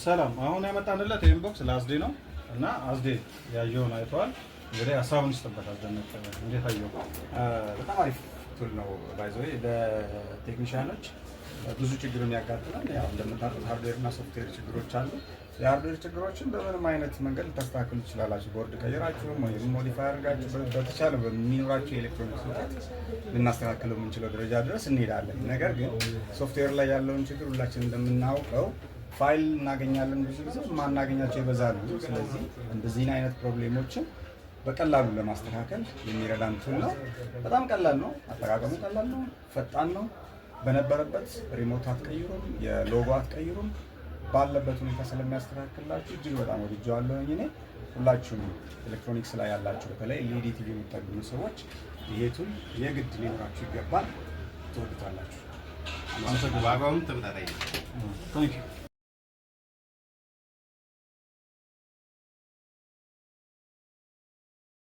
ሰላም አሁን ያመጣንለት ኢንቦክስ ለአስዴ ነው እና አስዴ ያየውን አይተዋል። እንግዲህ ሀሳቡን ይስጥበት። አስደነቀ እንዴት አየው? በጣም አሪፍ ቱል ነው። ባይዘው ለቴክኒሻኖች ብዙ ችግር የሚያጋጥመን ያው እንደምታውቁት ሃርድዌር እና ሶፍትዌር ችግሮች አሉ። የሃርድዌር ችግሮችን በምንም አይነት መንገድ ልታስተካክሉ ትችላላችሁ። ቦርድ ቀይራችሁ ወይም ሞዲፋይ አድርጋችሁ በተቻለ በሚኖራችሁ የኤሌክትሮኒክስ እውቀት ልናስተካክለው የምንችለው ደረጃ ድረስ እንሄዳለን። ነገር ግን ሶፍትዌር ላይ ያለውን ችግር ሁላችን እንደምናውቀው ፋይል እናገኛለን፣ ብዙ ጊዜ ማናገኛቸው ይበዛሉ። ስለዚህ እንደዚህ አይነት ፕሮብሌሞችን በቀላሉ ለማስተካከል የሚረዳን ቱል ነው። በጣም ቀላል ነው፣ አጠቃቀሙ ቀላል ነው፣ ፈጣን ነው። በነበረበት ሪሞት አትቀይሩም፣ የሎጎ አትቀይሩም፣ ባለበት ሁኔታ ስለሚያስተካክላችሁ እጅግ በጣም ወድጄዋለሁኝ። እኔ ሁላችሁም ኤሌክትሮኒክስ ላይ ያላችሁ በተለይ ኤልኢዲ ቲቪ የምትጠግኑ ሰዎች ይሄ ቱል የግድ ሊኖራችሁ ይገባል። ትወዱታላችሁ። አመሰግናለሁ። ዋጋውም ተመጣጣኝ ነው።